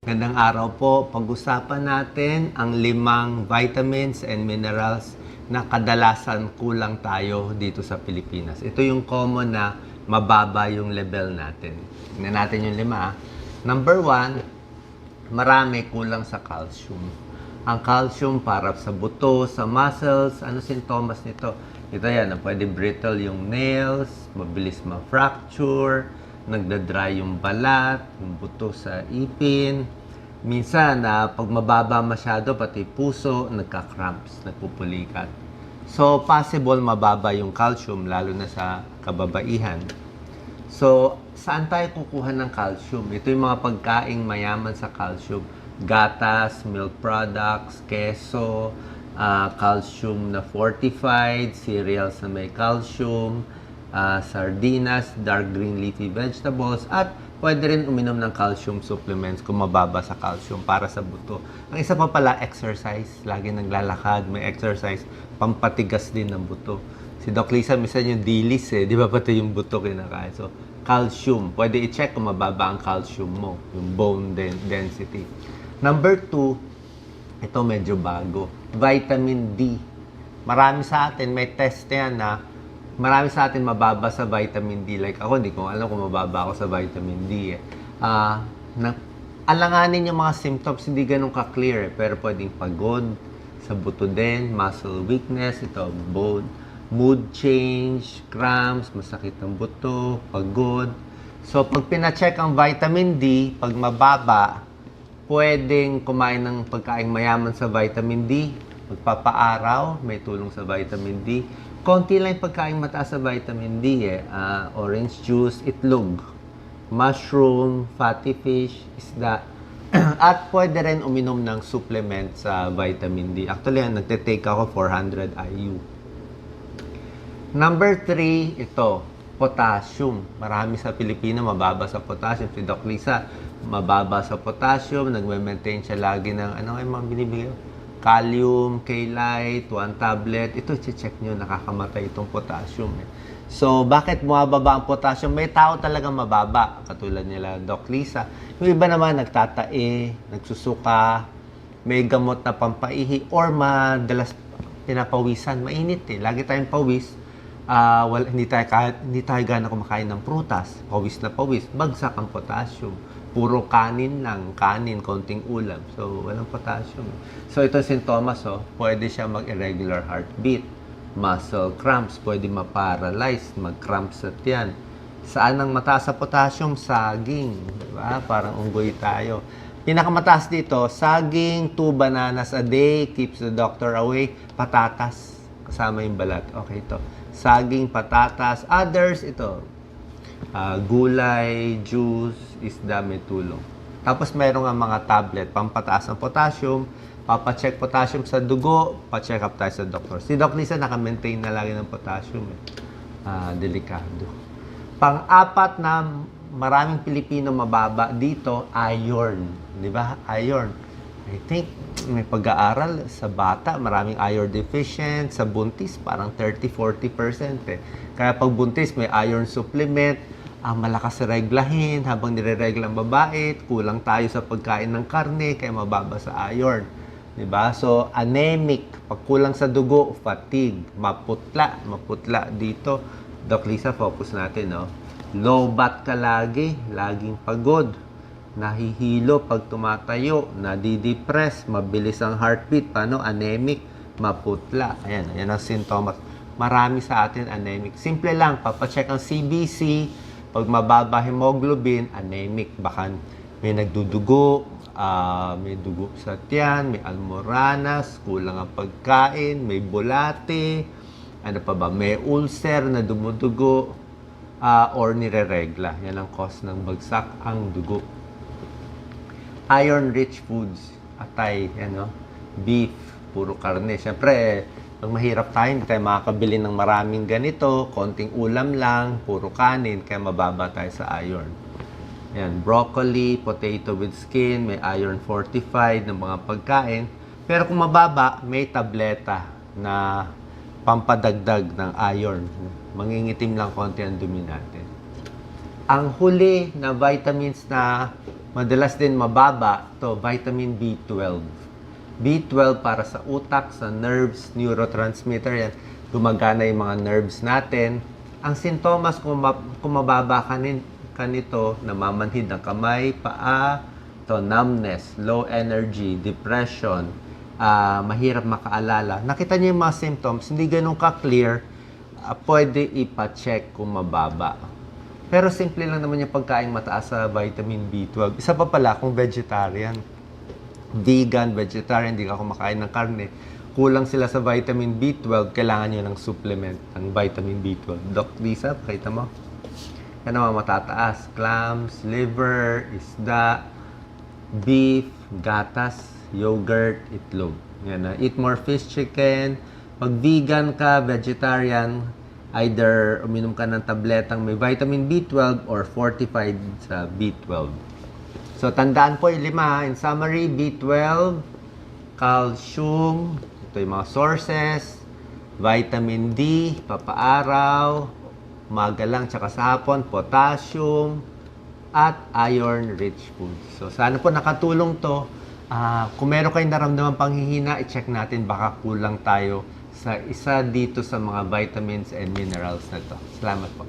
Gandang araw po. Pag-usapan natin ang 5 vitamins and minerals na kadalasan kulang tayo dito sa Pilipinas. Ito yung common na mababa yung level natin. Tingnan natin yung 5. Number 1, marami kulang sa calcium. Ang calcium para sa buto, sa muscles, ano sintomas nito? Ito yan, pwede brittle yung nails, mabilis ma-fracture, nagda-dry yung balat, yung buto sa ipin. Minsan, pag mababa masyado, pati puso, nagka-cramps, nagpupulikat. So, possible mababa yung calcium, lalo na sa kababaihan. So, saan tayo kukuha ng calcium? Ito yung mga pagkaing mayaman sa calcium. Gatas, milk products, keso, calcium na fortified, cereals na may calcium, sardinas, dark green leafy vegetables, at pwede rin uminom ng calcium supplements kung mababa sa calcium para sa buto. Ang isa pa pala, exercise. Lagi naglalakad, may exercise, pampatigas din ng buto. Si Doc Lisa, minsan yung dilis di ba pati yung buto kinakain. So, calcium. Pwede i-check kung mababa ang calcium mo, yung bone density. Number 2, ito medyo bago. Vitamin D. Marami sa atin, may test yan na marami sa atin mababa sa vitamin D. Like ako, hindi ko alam kung mababa ako sa vitamin D alanganin yung mga symptoms, hindi ganun ka-clear pero pwedeng pagod, sa buto din, muscle weakness, ito, mood change, cramps, masakit ang buto, pagod. So, pag pina-check ang vitamin D, pag mababa, pwedeng kumain ng pagkaing mayaman sa vitamin D, magpapaaraw, may tulong sa vitamin D. Konti lang yung pagkain mataas sa vitamin D orange juice, itlog, mushroom, fatty fish, isda. At pwede rin uminom ng supplement sa vitamin D. Actually, nagte-take ako 400 IU. Number 3, ito, potassium. Marami sa Pilipino mababa sa potassium. Si Doc Lisa, mababa sa potassium. Nagme-maintain siya lagi ng, ano yung mga binibigay? Kalium, K-Lite, 1 tablet. Ito, check nyo, nakakamatay itong potassium. So, bakit bumababa ang potassium? May tao talagang mababa, katulad nila Doc Lisa. Yung iba naman, nagtatae, nagsusuka, may gamot na pampaihi, or madalas pinapawisan. Mainit lagi tayong pawis. Hindi tayo gana kumakain ng prutas. Pawis na pawis. Bagsak ang potassium. Puro kanin lang. Kanin, konting ulam. So, walang potassium. So, ito sintomas, pwede siya mag-irregular heartbeat. Muscle cramps. Pwede ma-paralyze. Mag-cramps sa tiyan. Saan ang mataas sa potassium? Saging. Diba? Parang unggoy tayo. Pinakamataas dito, saging, 2 bananas a day. Keeps the doctor away. Patatas. Kasama yung balat. Okay, ito. Saging, patatas. Others, ito. Gulay, juice, isda, may tulong. Tapos meron nga mga tablet, pampataas ng potassium, papacheck potassium sa dugo, pa-check up tayo sa doktor. Si Doc Lisa naka-maintain na lagi ng potassium. Delikado. Pang-apat na maraming Pilipino mababa dito, iron. Di ba? Iron. I think may pag-aaral sa bata, maraming iron deficient. Sa buntis, parang 30-40%. Kaya pag buntis, may iron supplement. Malakas reglahin habang nire-regla ang babae. Kulang tayo sa pagkain ng karne, kaya mababa sa iron. Diba? So, anemic. Pag kulang sa dugo, fatigue. Maputla dito. Doc Lisa, focus natin, Low bat ka lagi. Laging pagod. Nahihilo pag tumatayo, nadidepress, mabilis ang heartbeat, anemic, maputla. Ayan ang sintomas. Marami sa atin anemic. Simple lang, papacheck ang CBC, pag mababa hemoglobin, anemic. Baka may nagdudugo, may dugo sa tiyan, may almoranas, kulang ang pagkain, may bulate, may ulcer na dumudugo, or nire-regla. Yan ang cause ng bagsak ang dugo. Iron-rich foods, atay, beef, puro karne. Siyempre, pag mahirap tayo, hindi tayo makakabili ng maraming ganito, konting ulam lang, puro kanin, kaya mababa tayo sa iron. Yan, broccoli, potato with skin, may iron fortified ng mga pagkain. Pero kung mababa, may tableta na pampadagdag ng iron. Mangingitim lang konti ang dumi natin. Ang huli na vitamins na Madalas din mababa to vitamin B12. B12 para sa utak, sa nerves, neurotransmitter yan. Gumagana yung mga nerves natin. Ang sintomas kung mababa ka nito, namamanhid ng kamay, paa, to numbness, low energy, depression, mahirap makaalala. Nakita niyo yung mga symptoms, hindi ganun ka-clear, pwede ipa-check kung mababa. Pero simple lang naman yung pagkain mataas sa vitamin B12. Isa pa pala kung vegetarian. Vegan, vegetarian, hindi ka kumakain ng karne. Kulang sila sa vitamin B12, kailangan nyo ng supplement ng vitamin B12. Doc Lisa, pakita mo. Yan naman matataas. Clams, liver, isda, beef, gatas, yogurt, itlog. Yan na. Eat more fish, chicken. Pag vegan ka, vegetarian, either uminom ka ng tabletang may vitamin B12 or fortified sa B12. So, tandaan po yung 5. In summary, B12, calcium, ito yung mga sources, vitamin D, papaaraw, umaga lang, tsaka sa hapon, potassium, at iron-rich foods. So, sana po nakatulong to. Kung meron kayong naramdaman panghihina, i-check natin, baka kulang tayo sa isa dito sa mga vitamins and minerals na to. Salamat po.